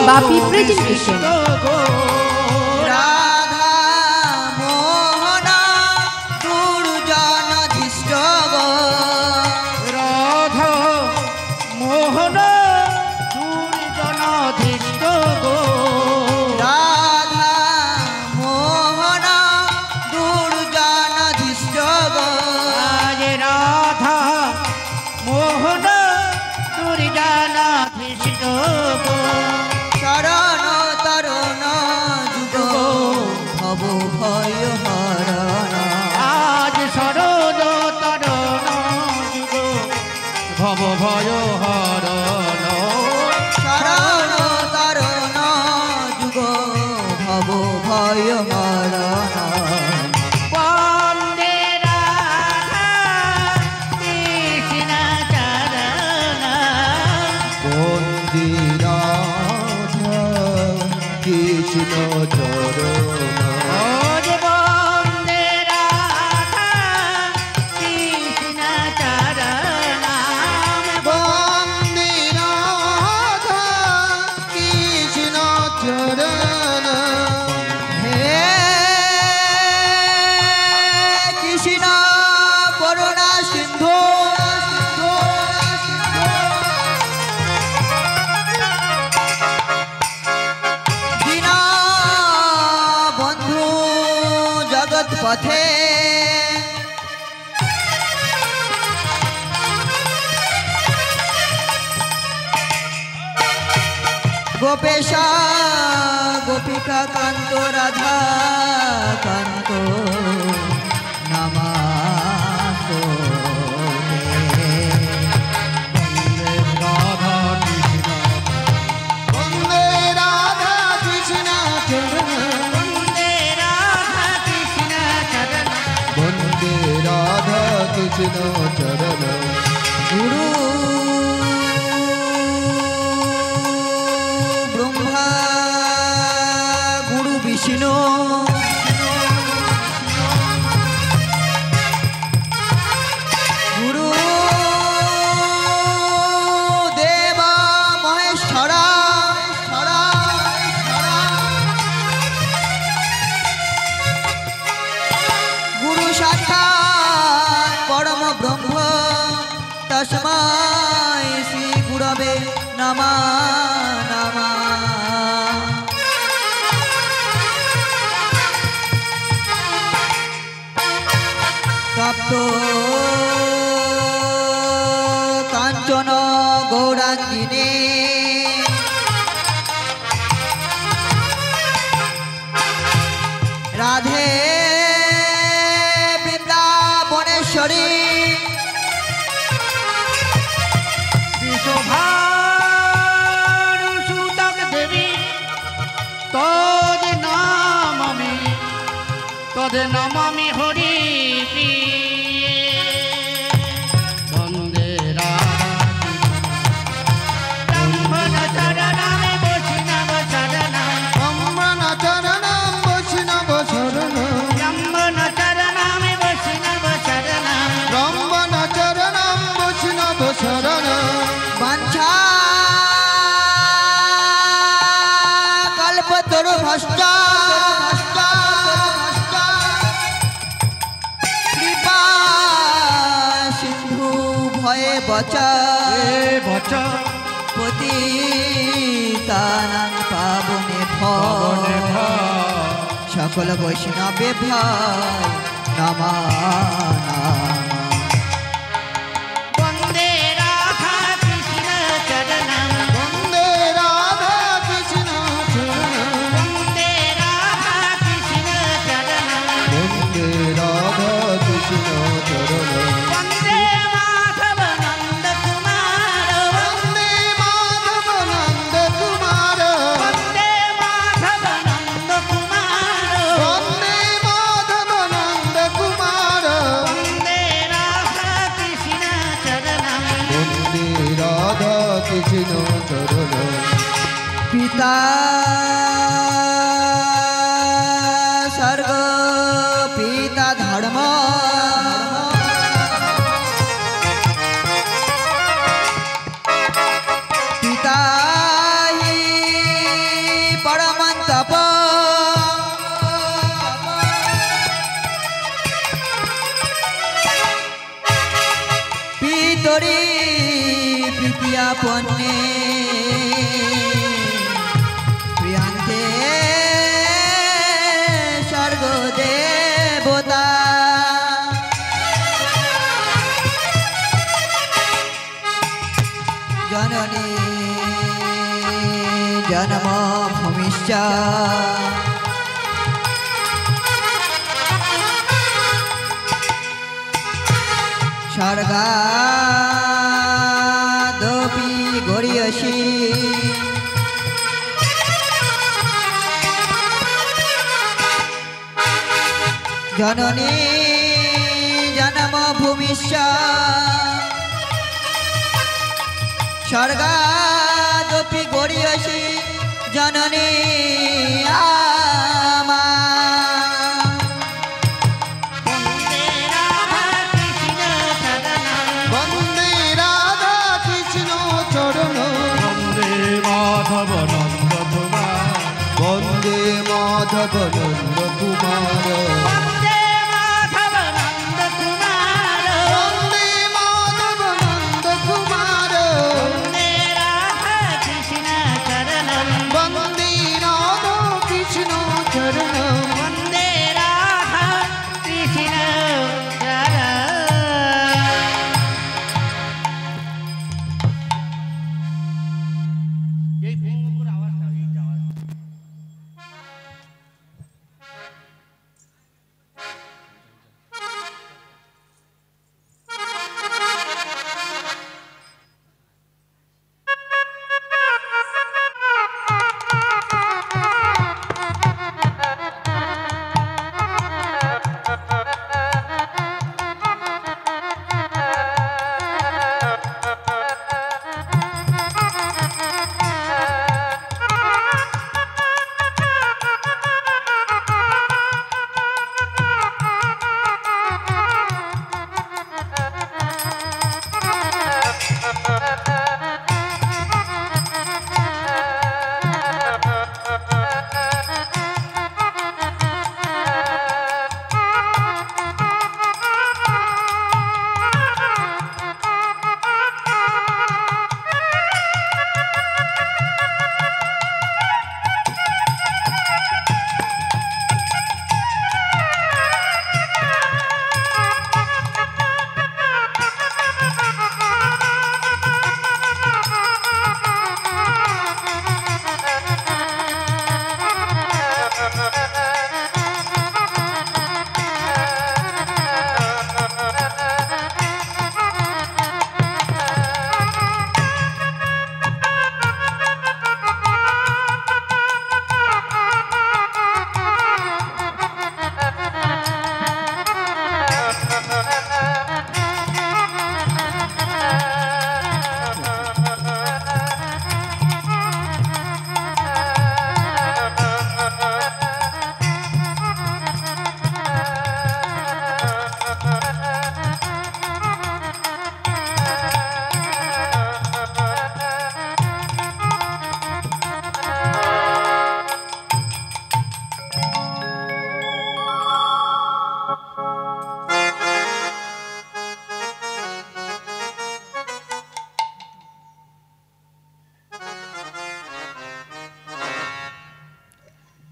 বাপি presentation. পথে গোপেশা গোপিকা কান্ত রাধা কান্ত নামাতো कृष्ण चरण गुरु ब्रह्मा गुरु विष्णु गुरु देवा महेश्वरा गुरु साक्षात् परम ब्रह्म तस्मै श्री गुरवे नमः तप्त कांचन गौरांगिने राधे वृंदावनेश्वरी विशोभानुसुतक देवी तद नमामि हरि वंदे ब्रह्मण चरणं वैष्णव शरणं ब्रह्मण चरणं वैष्णव शरणं ब्रह्मण चरणं वैष्णव शरणं ब्रह्मण चरणं वैष्णव शरणं वाञ्छा कल्पतरु भष्टा कृपा सिंधु भये बचा पतितानां पावने सकल वैष्णवे भाई नमः वंदे राधा कृष्ण चरणं वन्दे राधा कृष्ण चरणं वंदे राधा कृष्ण चरणं वन्दे राधा कृष्ण चरणं वंदे माधव नंद कुमार वन्दे माधव नन्द कुमार वंदे माधव नंद कुमार वन्दे माधव नन्द कुमार वंदे राधा कृष्ण चरणं वन्दे राधा कृष्ण चरणं पिता सर्ग पिता धर्म पिता हि আপনে প্রিয়ান্তে স্বর্গ দেবতা জননী জন্ম ভূমিশ্চ স্বর্গাদপি গরিয়সি জননী জন্ম ভূমিশ্চ স্বর্গাদপি গরিয়সি জননী আমা বন্দে রাধা কৃষ্ণ চরণ বন্দে মাধব নন্দ কুমার বন্দে মাধব নন্দ কুমার বন্দে মাধব নন্দ কুমার বন্দে মাধব নন্দ কুমার বন্দে রাধা কৃষ্ণ চরণ বন্দে রাধা কৃষ্ণ চরণ বন্দে রাধা কৃষ্ণ চরণ এই ভূমির আওয়াজটা এই আওয়াজ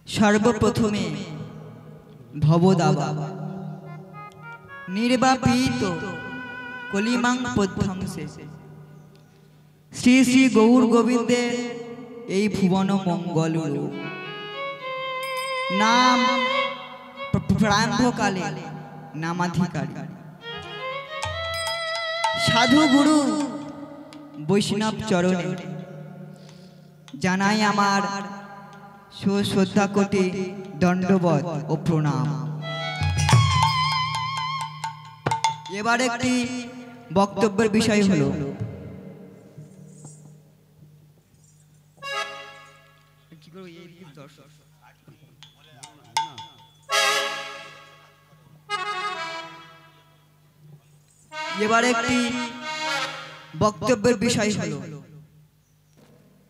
সর্বপ্রথমে ভবদাবা নির্বাপিত কলিমাং পদ্মাংশে শ্রী শ্রী গৌর গোবিন্দের এই ভুবন মঙ্গল নাম প্রারম্ভকালে নামাধিকারী সাধু গুরু বৈষ্ণব চরণে জানাই আমার সুশ্রদ্ধা কোটি দণ্ডবত ও প্রণাম। এবার একটি বক্তব্যের বিষয় হলো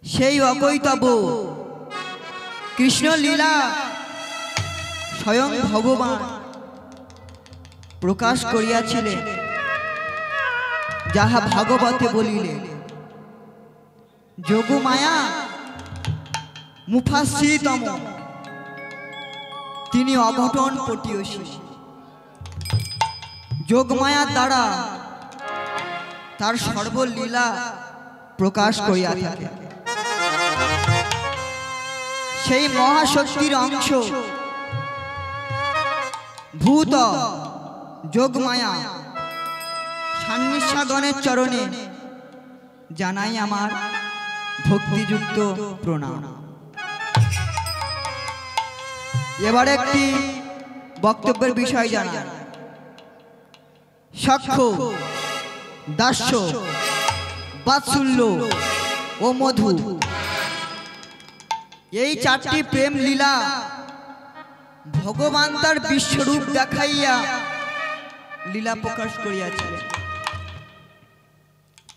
সেই অকৈতব কৃষ্ণ লীলা স্বয়ং ভগবান প্রকাশ করিয়াছিলেন, যাহা ভাগবতে বলিলেন যোগমায়া মুফাসসিরতম, তিনি অঘটন পটীয়সী। যোগমায়ার দ্বারা তার সর্বলীলা প্রকাশ করিয়া থাকে। সেই মহাশক্তির অংশ ভূত যোগমায়া সান্নিধ্যাগণের চরণে জানাই আমার ভক্তিযুক্ত প্রণাম। এবার একটি বক্তব্যের বিষয় জানা। সাক্ষ্য, দাস্য, বাৎসল্য ও মধু, এই চারটি প্রেম লীলা ভগবান তার বিশ্বরূপ দেখাইয়া লীলা প্রকাশ করিয়াছিলেন।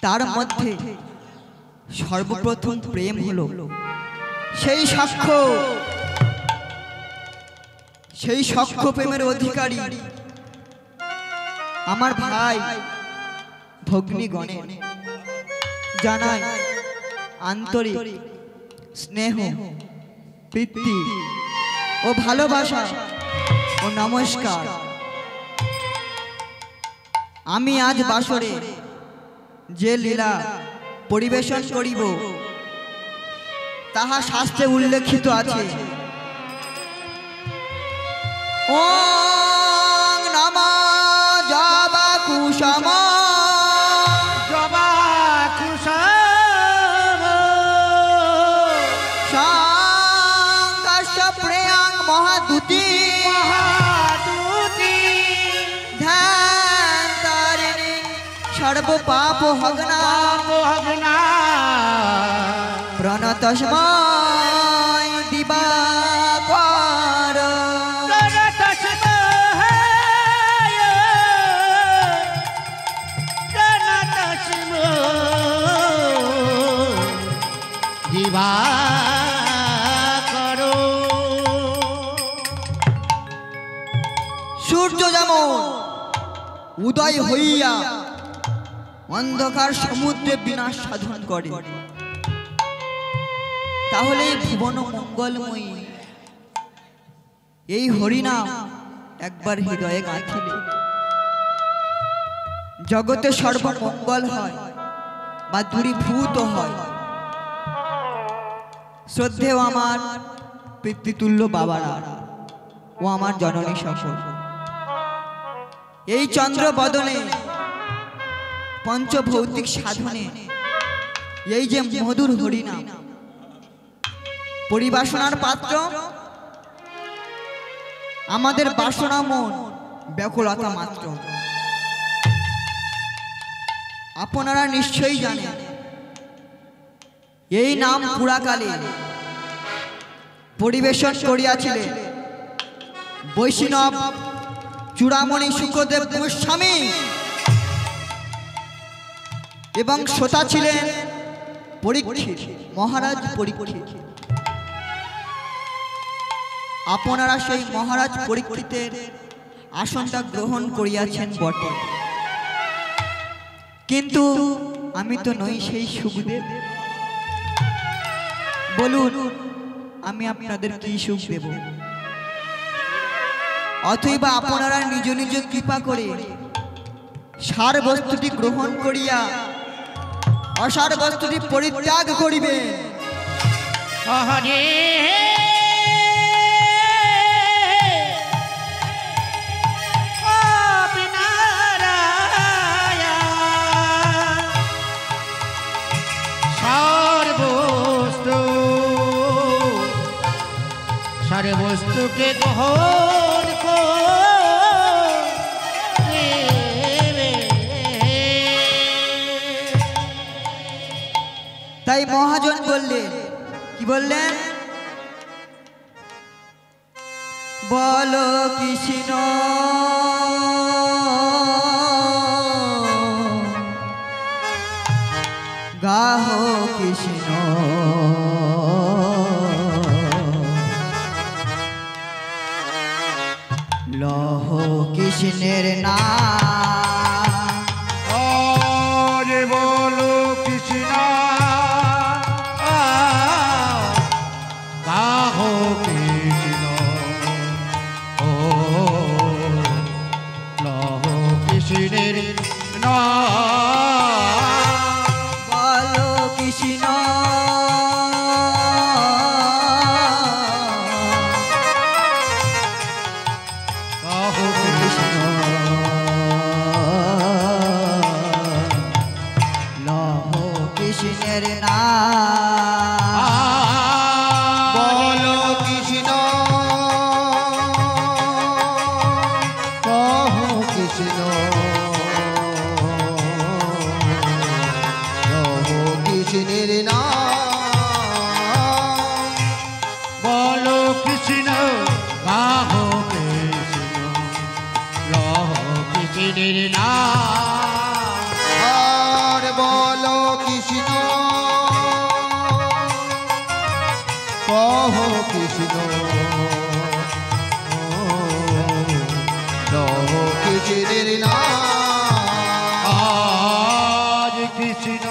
তার মধ্যে সর্বপ্রথম প্রেম হলো সেই সাক্ষ্য। সেই সাক্ষ্য প্রেমের অধিকারী আমার ভাই ভগ্নীগণের জানাই আন্তরিক স্নেহ, প্রীতি ও ভালোবাসা ও নমস্কার। আমি আজ বাসরে যে লীলা পরিবেশন করিব তাহা শাস্ত্রে উল্লেখিত আছে। ওং নমঃ জবাকুসুম সাংকাশ্য প্রিয়াং মহাদুতি ধ্যান তারিণী সর্ব পাপ হগ্না প্রণতস্মৈ দিবাকর। সূর্য যেমন উদয় হইয়া অন্ধকার সমুদ্রে বিনাশ সাধন করে, তাহলে ভুবন মঙ্গলময়ী এই হরিনাম একবার হৃদয়ে গাঁথিলে জগতে সর্বমঙ্গল হয় বা দূরীভূত হয়। শ্রদ্ধেয় আমার পিতৃতুল্য বাবারা ও আমার জননী সকল, এই চন্দ্র বদনে পঞ্চভৌতিক সাধনে এই যে মধুর হরিনাম পরিবাসনার পাত্র, আমাদের বাসনা মন ব্যাকুলতা মাত্র। আপনারা নিশ্চয়ই জানেন এই নাম পুরাকালে পরিবেশন করিয়াছিলেন বৈষ্ণব চূড়ামণি শুকদেব গোস্বামী এবং শ্রোতা ছিলেন পরীক্ষিত, মহারাজ পরীক্ষিত। আপনারা সেই মহারাজ পরীক্ষিতের আসনটা গ্রহণ করিয়াছেন বটে, কিন্তু আমি তো নই সেই সুখদেব। বলুন আমি আপনাদের কি সুখ দেব? অথবা আপনারা নিজ নিজ কৃপা করে সার বস্তুটি গ্রহণ করিয়া অসার বস্তুটি পরিত্যাগ করিবেন। सारे वस्तु के ग्रहण তাই মহাজন বললেন, কি বললেন? বলো কৃষ্ণ গাহো কৃষ্ণ লহ কৃষ্ণের নাম। आज बोलो कृष्णा কহ কৃষ্ণ লহ কৃষ্ণের নাম আজ কৃষ্ণ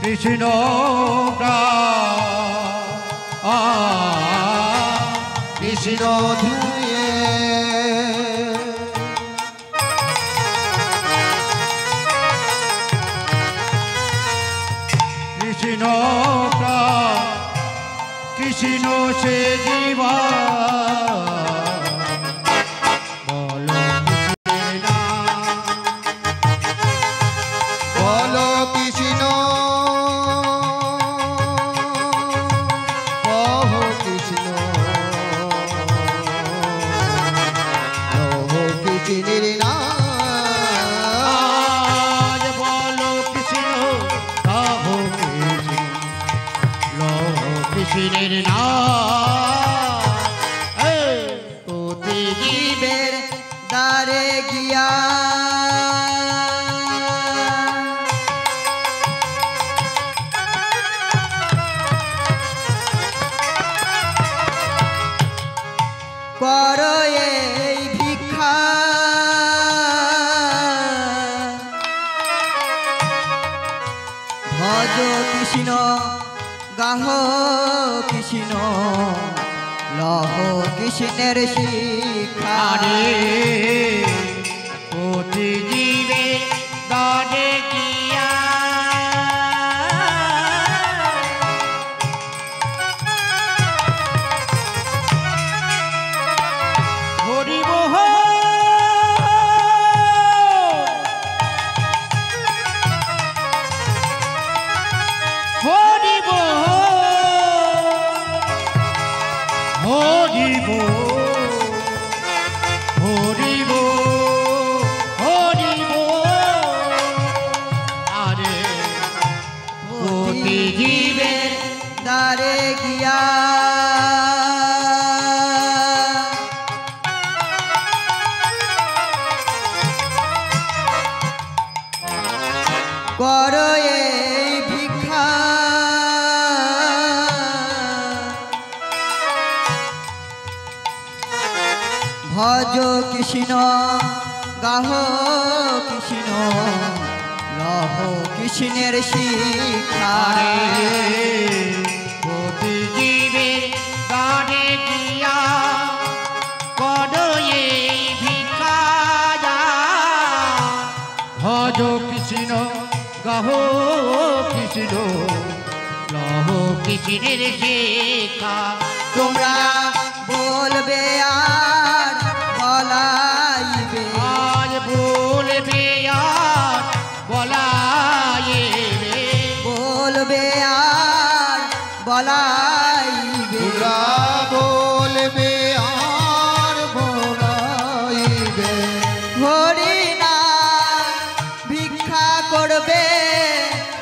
কৃষ্ণ কৃষ্ণ ধুয়ে কৃষ্ণ কৃষ্ণ সে জীবা বলো কৃষ্ণ কহ কৃষ্ণ লহ কৃষ্ণের নাম বলো কৃষ্ণ কহ কৃষ্ণ লহ কৃষ্ণের নাম প্রতি জীবের দ্বারে গিয়া কর এই ভিক্ষা ভজ কৃষ্ণ গাহ কৃষ্ণ লহ কৃষ্ণের শিক্ষা আরে প্রতি জীবে দানে গিয়া হরি মোহ হরি মোহ হরিব হরিব হরিব আরে প্রতি জীবের দ্বারে গিয়া কর এই ভিক্ষা ভজ কৃষ্ণ গাহ কৃষ্ণ লহ কৃষ্ণের শিক্ষা প্রতি জীবের দানে গিয়া কদয়ে ভিক্ষা ভজ কৃষ্ণ গাহ কৃষ্ণ লহ কৃষ্ণের শিক্ষা তোমরা বলবে আর বলাইবে আজ বলবে আর বলাইবে বলবে আর বলাইবে বলবে আর বলাইবে হরি নাম ভিক্ষা করবে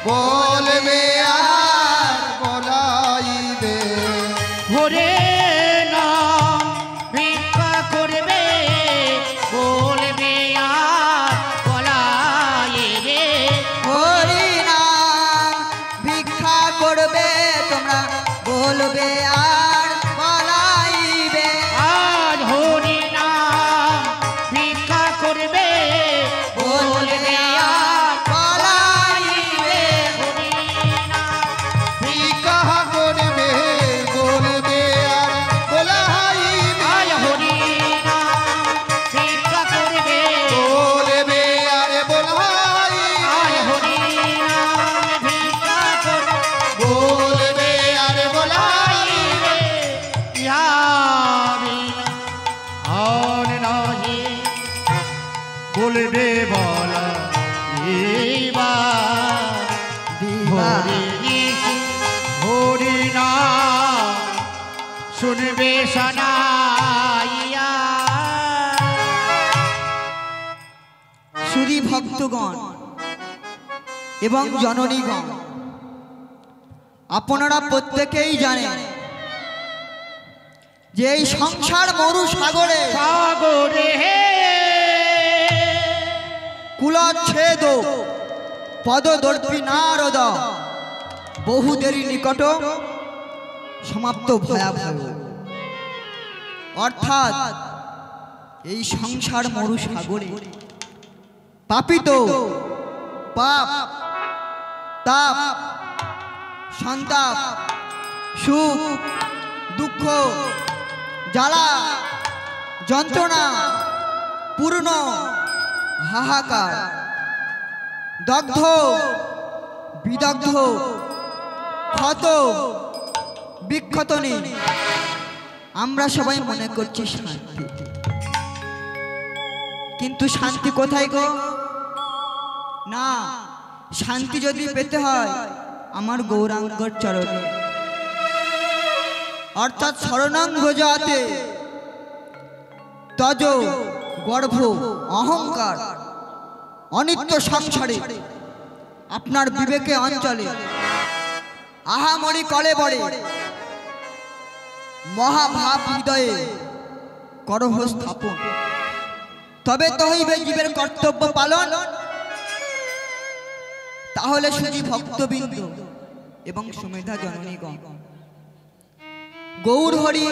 বলবে আর বলাইবে হরে নাম ভিক্ষা করবে বলবে আর বলাইবে হরি নাম ভিক্ষা করবে তোমরা বলবে আর বলাইবে আজ হরি নাম ভিক্ষা করবে বলবে আর বলাইবে হরি নাম ভিক্ষা করবে বলবে আর বলাইবে আজ হরি নাম ভিক্ষা করবে বলবে আর বলাইবে আজ হরি নাম ভিক্ষা করবে বলবে আর বলাইবে ইহা বিনা আর নাহি বলবে বলা দিবা হরি নাম শুনবে শোনাইয়া সুধী ভক্তগণ এবং জননীগণ, আপনারা প্রত্যেকেই জানেন যে এই সংসার মরু সাগরে সাগরে কুলচ্ছেদ পদদর্পী নারদ বহু দেরি নিকট সমাপ্ত ভয়াবহ। অর্থাৎ এই সংসার মরু সাগরে পাপিত পাপ তাপ সন্তাপ সুখ দুঃখ জ্বালা যন্ত্রণা পূর্ণ হাহাকার দগ্ধ বিদগ্ধ ক্ষত বিক্ষত নেই। আমরা সবাই মনে করছি শান্তি, কিন্তু শান্তি কোথায় গো? না, শান্তি যদি পেতে হয় আমার গৌরাঙ্গর চরণে, অর্থাৎ শরণাঙ্গ যাতে তজ গর্ভ অহংকার অনিত্য সংসারে আপনার বিবেকে অঞ্চলে আহামরি কলে বড়ে মহাভাব হৃদয়ে করহ স্থাপন, তবে তো হইবে জীবের কর্তব্য পালন। তাহলে শুধু ভক্তবৃন্দ এবং সুমেধা জননীগণ, গৌর হরি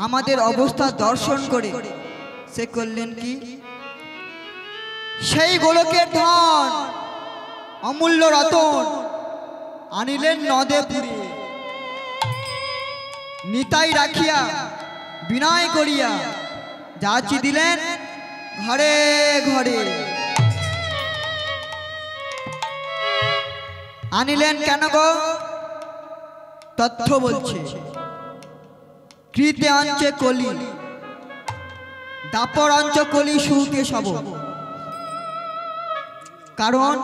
আমাদের অবস্থা দর্শন করে সে করলেন কি? সেই গোলকের ধন অমূল্য রতন আনিলেন নদে পুরে, নিতাই রাখিয়া বিনয় করিয়া যাচি দিলেন ঘরে ঘরে। আনিলেন কেন গো? তথ্য বলছে, কৃতে অঞ্চে কলি দাপর অঞ্চ কলি সুকে সব। কারণ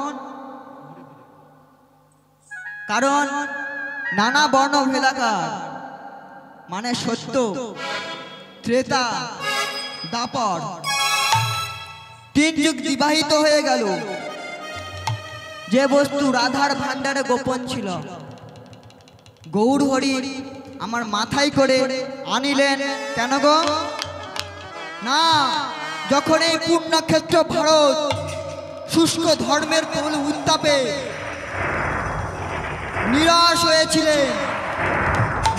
কারণ নানা বর্ণ ভেদাকার মানে সত্য ত্রেতা দাপর তিন যুগ বিবাহিত হয়ে গেল। যে বস্তু রাধার ভান্ডারে গোপন ছিল গৌর হরি আমার মাথায় করে আনিলেন কেন গো? না, যখন এই পূর্ণক্ষেত্র ভারত শুষ্ক ধর্মের প্রবল উত্তাপে নিরাশ হয়েছিলেন,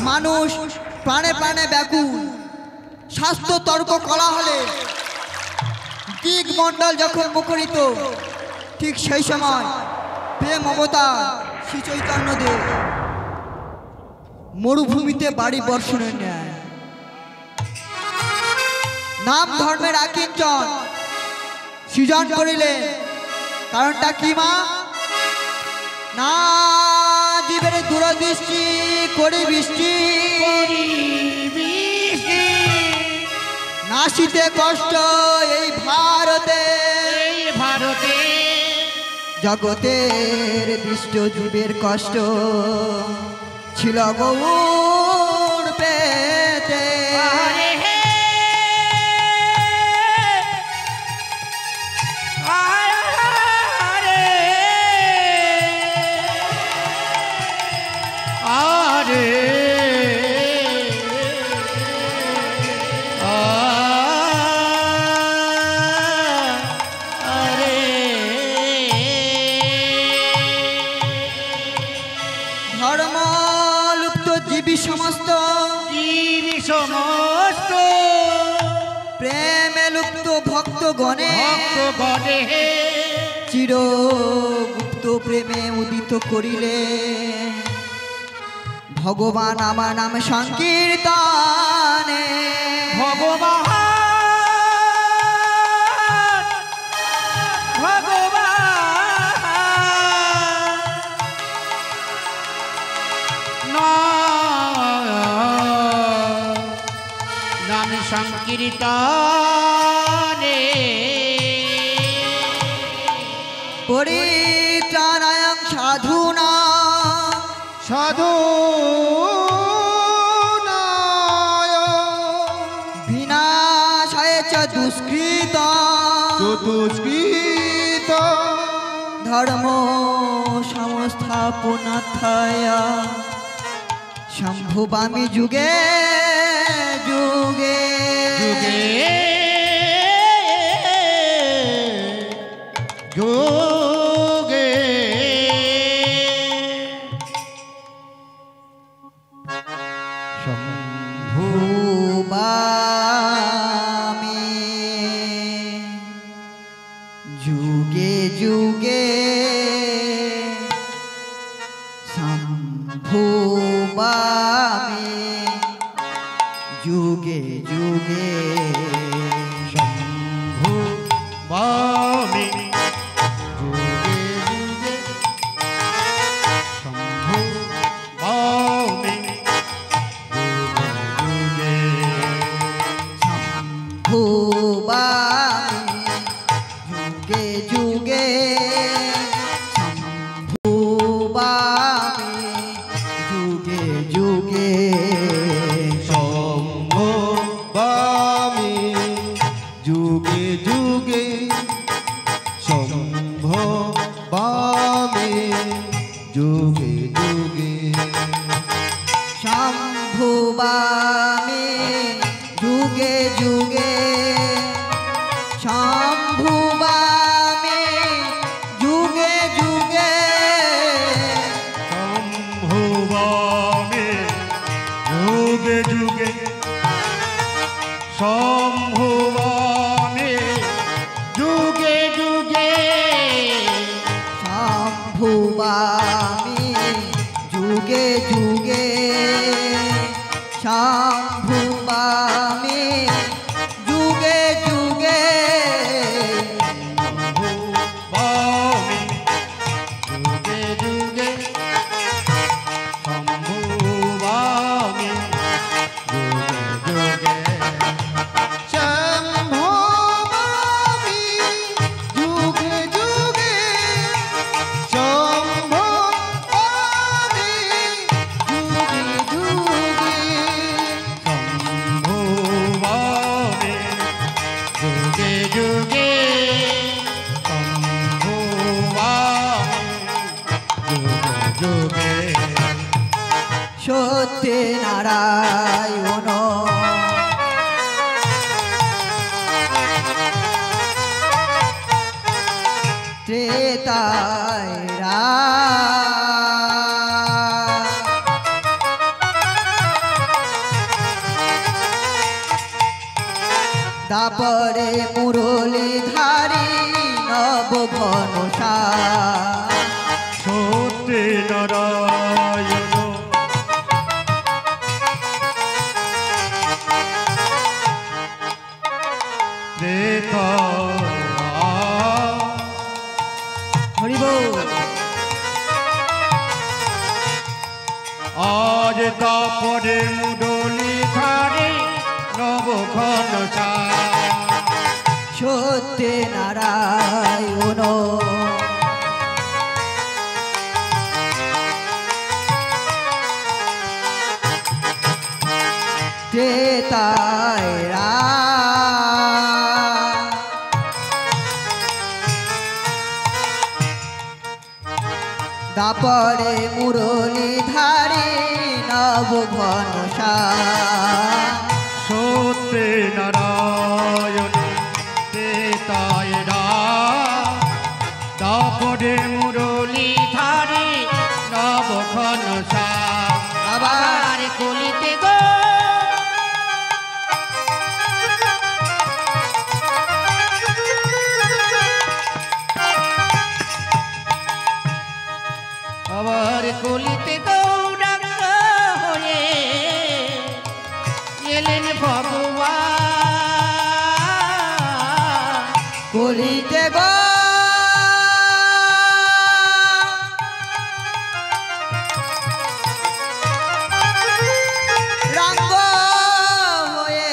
মানুষ প্রাণে প্রাণে ব্যাকুল, স্বাস্থ্য তর্ক করা হলে দিক মণ্ডল যখন মুখরিত, ঠিক সেই সময় প্রেম অবতার শ্রী চৈতন্যদেব মরুভূমিতে বাড়ি বর্ষণের ন্যায় নাম ধর্মের আকিঞ্চন সৃজন করিলেন। কারণটা কি মা? না জীবের দূরদৃষ্টি করি বৃষ্টি, নাসিতে কষ্ট এই ভারতে, জগতের দৃষ্ট জীবের কষ্ট ছিল গৌর পেতে। ধর্ম লুপ্ত জীবী সমস্ত, প্রেমে লুপ্ত ভক্ত গণে, চিরগুপ্ত প্রেমে উদিত করিলে ভগবান আমার নাম সংকীর্তনে। ভগবান নাম সংকীর্তনে পরিত্রাণায় সাধুনা সাধু বিনাশায় চ দুষ্কৃত ধর্ম সংস্থাপনার্থায় সম্ভবামি যুগে যুগে যুগে শম্ভু বামে যুগে যুগে শম্ভু বামে যুগে ভুবামে যুগে যুগে ভুবামে যুগে যুগে শম্ভু বামে যুগে যুগে শম্ভু বামে যুগে যুগে শম্ভুবামে যুগে যুগে শম্ভুবামে যুগে যুগে শম্ভু বামে যুগে যুগে শম্ভু বামে যুগে যুগে শম্ভুবামে যুগে যুগে শম্ভুবামে যুগে যুগে বামে যুগে যুগে শম্ভু বামে যুগে যুগে শম্ভু বামে যুগে যুগে শম্ভু বামে যুগে যুগে শম্ভু বামে যুগে যুগে শম্ভু বামে যুগে যুগে সত্যে নারায়ণ ত্রেতায় দাপরে মুরলি ধারি নব ঘনসা সত্যে নারায়ণ হরিবোল আজ তাপরে মুডলি ধারে নবঘন সত্যে নারায়ণ ত্রেতায় দাপরে মুরলি ধারি নব ঘনসা সত্যে নারায়ণ তেতায় তাপরে মুরলি ধারে নবঘন আবার কলিতে গো আবার কলিতে গৌরাঙ্গ হয়ে এলেন ভগবান কলিতে গো রাঙ্গ হয়ে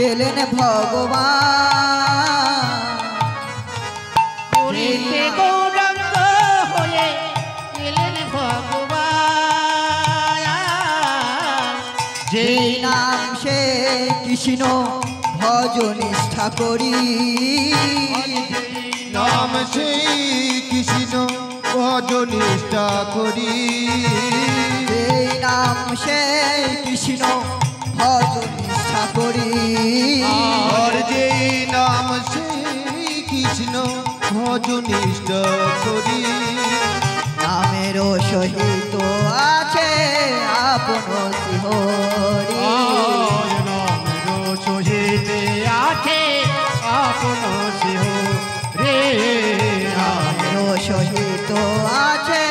এলেন ভগবান কলিতে গৌরাঙ্গ হয়ে এলেন ভগবান যেই নাম সে কৃষ্ণ ভজ নিষ্ঠা করি নাম সেই কৃষ্ণ ভজ নিষ্ঠা করি যেই নাম সে কৃষ্ণ ভজ নিষ্ঠা করি আর যেই নাম সেই কৃষ্ণ ভজ নিষ্ঠা করি নামেরও সহিত আছে আপন শ্রীহরি আর নামের সহিতে আছে আপন সিংহ রে নামেরও সহিত আছে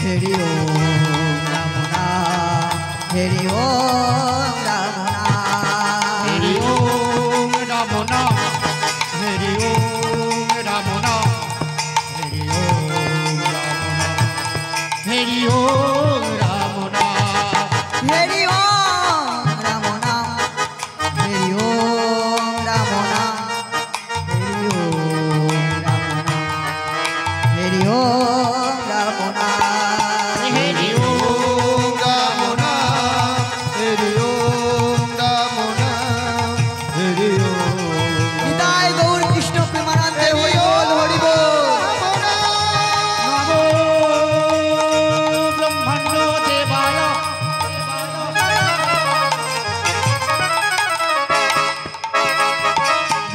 হরি ওম রাম নাম, হরি ওম রাম নাম। হরি ওম রাম নাম, হরি ওম রাম নাম, হরি ওম রাম নাম, হরি ওম রাম নাম, হরি ওম রাম নাম, হরি ওম রাম নাম, হরি ওম রাম নাম, হরি ওম রাম নাম। হরি ওম রাম নাম, হরি ওম রাম নাম, হরি ওম নিতাই গৌর কৃষ্ণ প্রেমানন্দে হরি বল হরি বল। নমো ব্রহ্মাণ্ড দেবায়।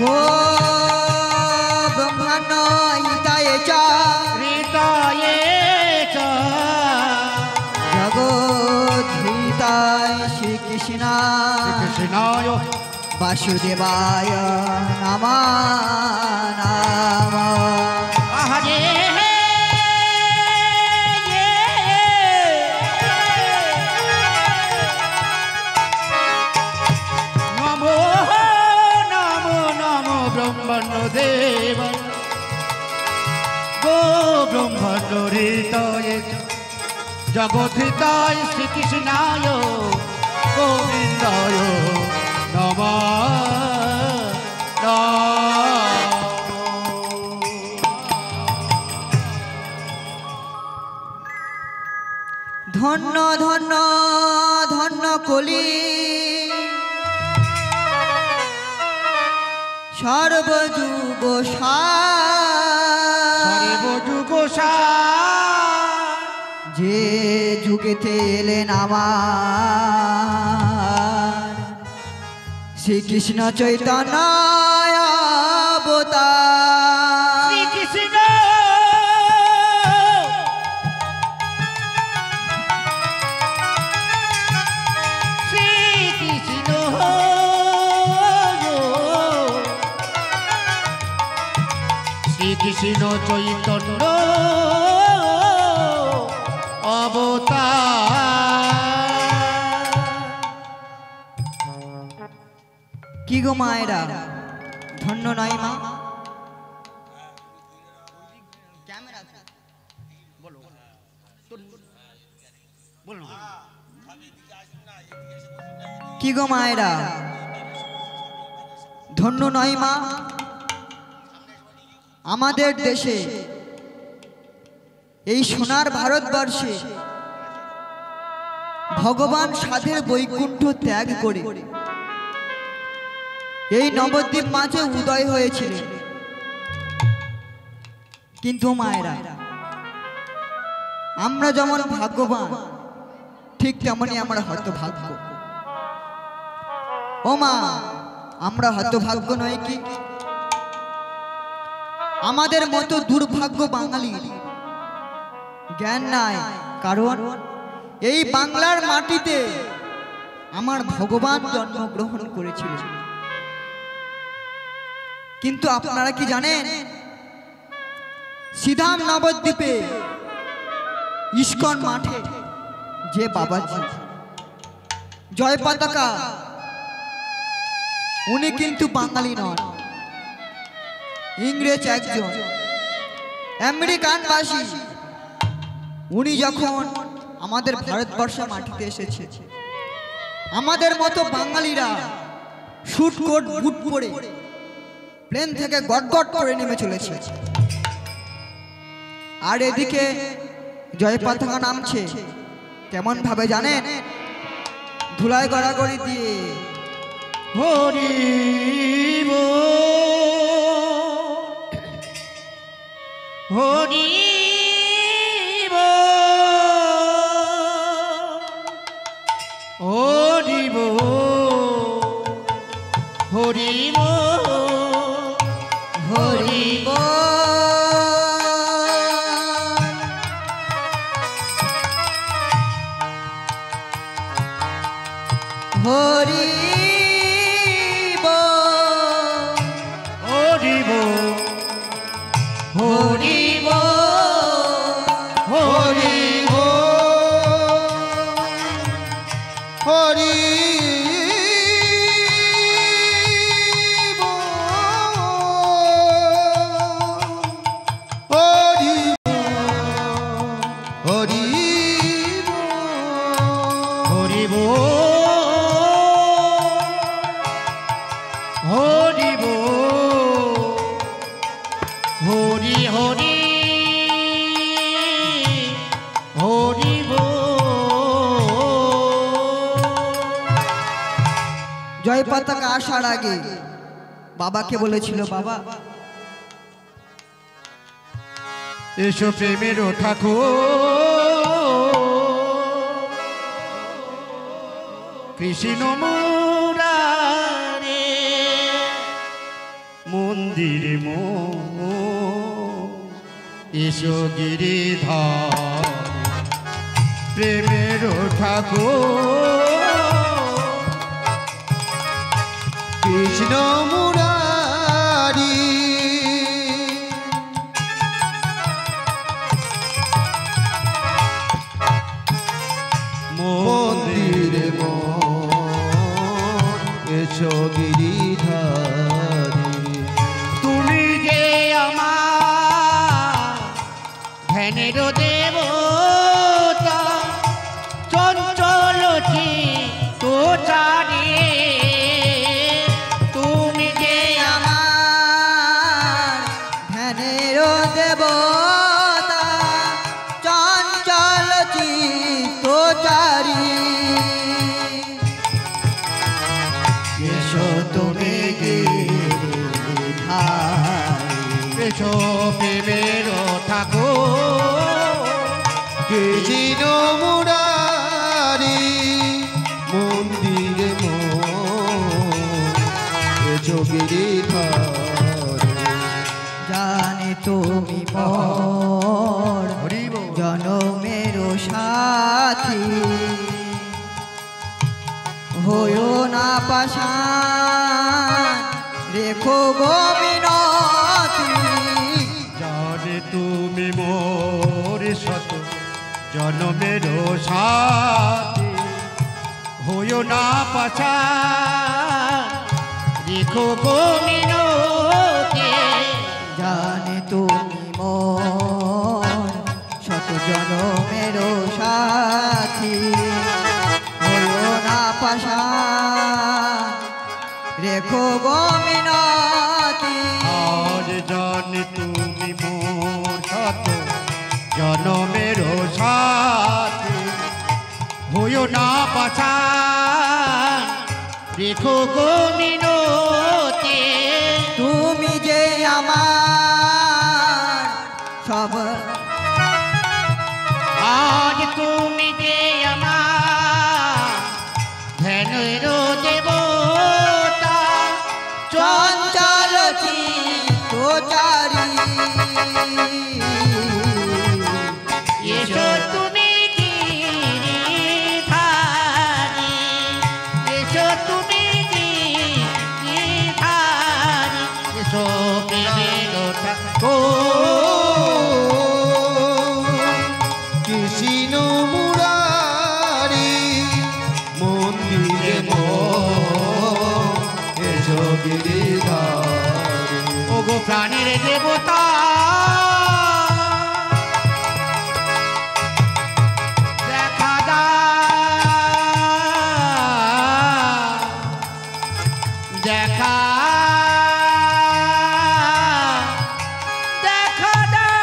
ও ব্রহ্মাণ্ড হিতায়ে চ হৃদয়ে চ জগৎ হিতায় শ্রীকৃষ্ণ কৃষ্ণায় বাসুদেবায় নমঃ নমঃ। হরে নমো নমো নমো ব্রহ্মাণ্ড দেব গো ব্রহ্মাণ্ড হৃদয়ে জগৎ হিতায় শ্রীকৃষ্ণায় গোবিন্দায় ধন্য ধন্য ধন্য কলি সর্বযুগ সর্বযুগ যে যুগেতে এলেন আমার শ্রীকৃষ্ণ চৈতন্য অবতার। শ্রীকৃষ্ণ শ্রীকৃষ্ণ শ্রীকৃষ্ণ চৈতন্য অবতার। কি গো মায়েরা ধন্য নয় মা? কি গো মায়েরা ধন্য নয় মা? আমাদের দেশে এই সোনার ভারতবর্ষে ভগবান সাধের বৈকুণ্ঠ ত্যাগ করে এই নবদ্বীপ মাঝে উদয় হয়েছিল। কিন্তু মায়েরা আমরা যেমন ভাগ্যবান ঠিক তেমনি আমরা হতভাগ্য। ও মা আমরা হতভাগ্য নয় কি? আমাদের মতো দুর্ভাগ্য বাঙালির জ্ঞান নাই, কারণ এই বাংলার মাটিতে আমার ভগবান জন্মগ্রহণ করেছিল। কিন্তু আপনারা কি জানেন সিধাম নবদ্বীপে ইস্কন মাঠে যে বাবাজি জয় পতাকা উনি কিন্তু বাঙালি নন, ইংরেজ একজন আমেরিকানবাসী। উনি যখন আমাদের ভারতবর্ষের মাটিতে এসেছে আমাদের মতো বাঙালিরা শুট কোট বুট পরে প্লেন থেকে গটগট করে নেমে চলেছে। আর এদিকে জয় পতাকা নামছে কেমন ভাবে জানেন? ধুলায় গড়াগড়ি দিয়ে। হরি হরি হরি হরি হরি হরি হরি হরি হরি হরি হরি বল হরি বল হরি হরি হরি বল। জয় পতাকা আসার আগে বাবাকে বলেছিল, বাবা এসো প্রেমের ঠাকুর কৃষ্ণ মুরারে মন্দির এসো গিরিধর প্রেমের ঠাকুর কৃষ্ণ মুরারি মন্দিরে এসো গিরিধারী তুমি যে আমার ধ্যানের দেবতা চঞ্চল তো চারে তুমি যে আমার ধ্যানের দেবতা চঞ্চল চিত্তচারী এসো তুমি গিরিধারী এসো প্রেমের ঠাকুর কৃষ্ণ মুরারি মন্দিরে এসো গিরিধারী জানে তুমি মোর জনমের সাথী হয়ো না পাশান রেখো গো মিনতি জানে তুমি মোর শত জনমের সাথী হইও না পাছা রেখো গো মিনতি জানে তুমি মোর শত জনমের সাথী হয়ো না পাশান রেখো গো মিনতি আজ জানে তুমি মোর শত জনমের সাথী হইও না পাছা রেখো গো মিনতি তুমি যে আমার সব আজ তুমি যে আমার ধ্যানের দেবতা চঞ্চল চিত্তচারী এসো তুমি গিরিধারী এসো তুমি গিরিধারী এসো প্রেমের ঠাকুর কৃষ্ণ মুরারি মন্দিরে এসো গিরিধারী ওগো প্রাণের দেবতা দেখা দাও দেখা দেখা দাও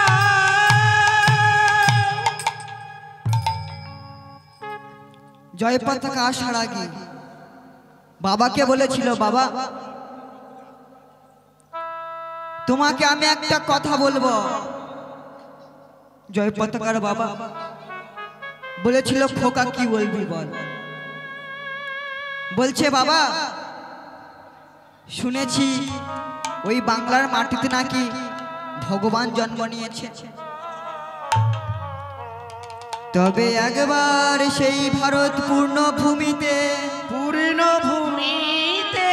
জয় পতাকা আসার আগে বাবাকে বলেছিল, বাবা তোমাকে আমি একটা কথা বলবো। জয় পতাকার বাবা বলেছিল, খোকা কি বলবি বল। বলছে, বাবা শুনেছি ওই বাংলার মাটিতে নাকি ভগবান জন্ম নিয়েছে, তবে একবার সেই ভারত পূর্ণ ভূমিতে পূর্ণ ভূমিতে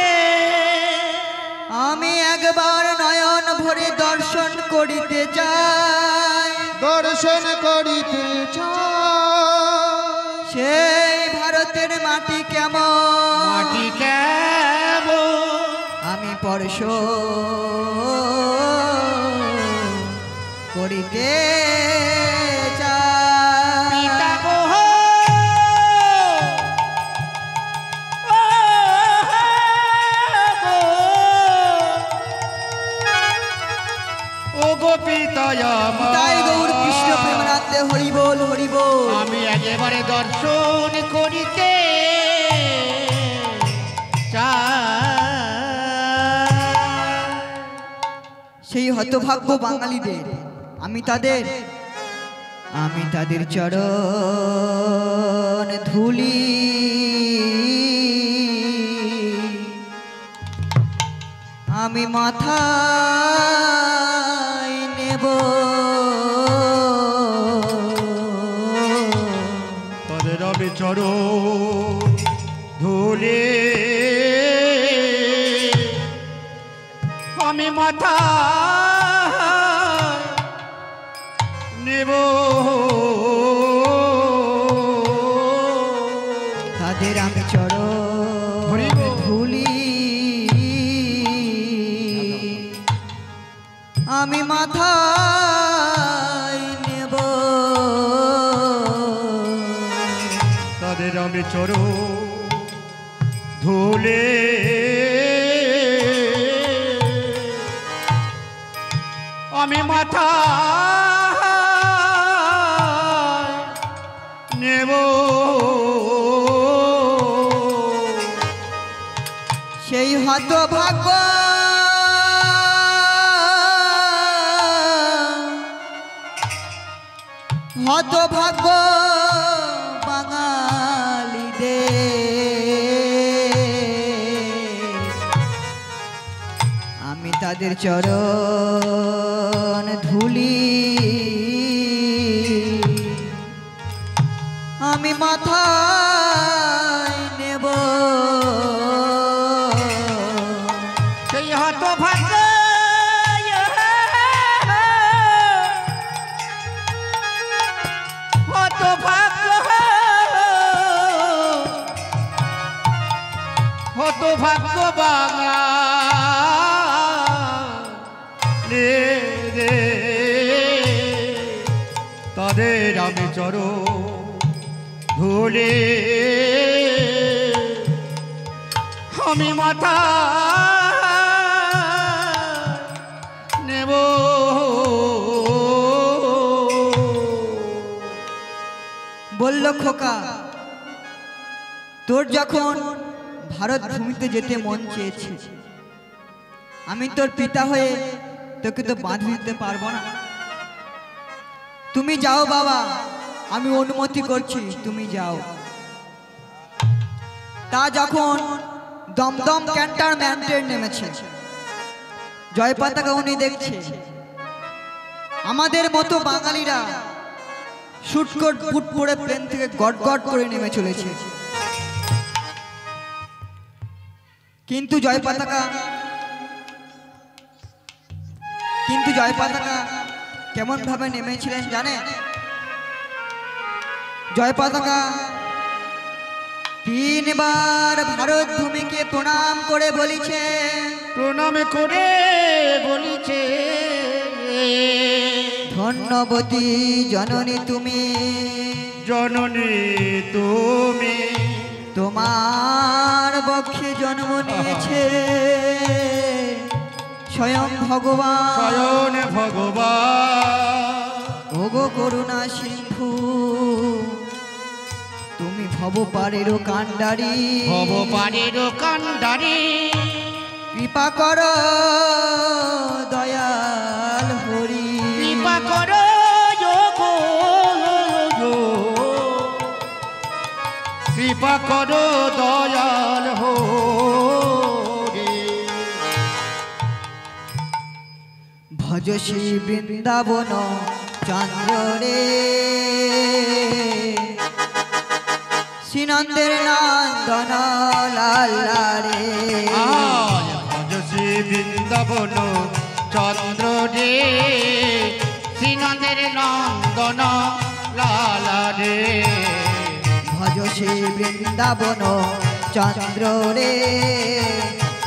আমি একবার নয়ন ভরে দর্শন করিতে চাই, দর্শন করিতে সেই ভারতের মাটি কেমন মাটি কেমন আমি স্পর্শ করিতে চাই। এবারে দর্শন করিতে সেই হতভাগ্য বাঙালিদের আমি তাদের চরণ ধুলি আমি মাথায় নেব তাদের আমি চরণ ধুলি আমি মাথা নেব তাদের আমি চরণ ধুলি আমি মাথায় নেব তাদের আমি চরণ ধুলি আমি মাথা নেব সেই হতভাগ্য বাঙালিদের আমি তাদের চরণ ধুলি আমি মাথায় নেব সেই হতভাগ্য হতভাগ্য বাঙালি রে তাদের আমি চরণ ধুলি আমি মাথা নেব বলল খোকা তোর যখন ভারত ভূমিতে যেতে মন চেয়েছে আমি তোর পিতা হয়ে তোকে তো বাঁধ দিতে পারবো না তুমি যাও বাবা আমি অনুমতি করছি তুমি যাও তা যখন দমদম ক্যান্টনমেন্টে নেমেছে জয় পতাকা উনি দেখছে আমাদের মতো বাঙালিরা শুটকোট বুট পরে প্লেন থেকে গট গট করে নেমে চলেছে কিন্তু জয় পতাকা কেমন ভাবে নেমেছিলেন জানে জয় পতাকা 3 বার ভারত ভূমিকে প্রণাম করে বলিছে ধন্যবতী জননী তুমি তোমার বক্ষে জন্ম নিয়েছে স্বয়ং ভগবান ওগো করুণা সিন্ধু তুমি ভবপারেরও কাণ্ডারি কৃপা কর দয়াল হরি কৃপা করো কৃপা করো দয়াল হরি ভজ শ্রী বৃন্দাবন চন্দ্র রে শ্রীনন্দের নন্দন লালা রে ভজ শ্রী বৃন্দাবন চন্দ্র রে শ্রীনন্দের নন্দন লালা রে ভজ শ্রী বৃন্দাবন চন্দ্র রে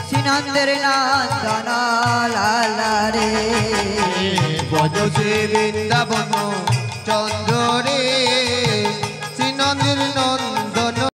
শ্রীনন্দের নন্দন লালা রে ভজ শ্রী বৃন্দাবন চন্দ্র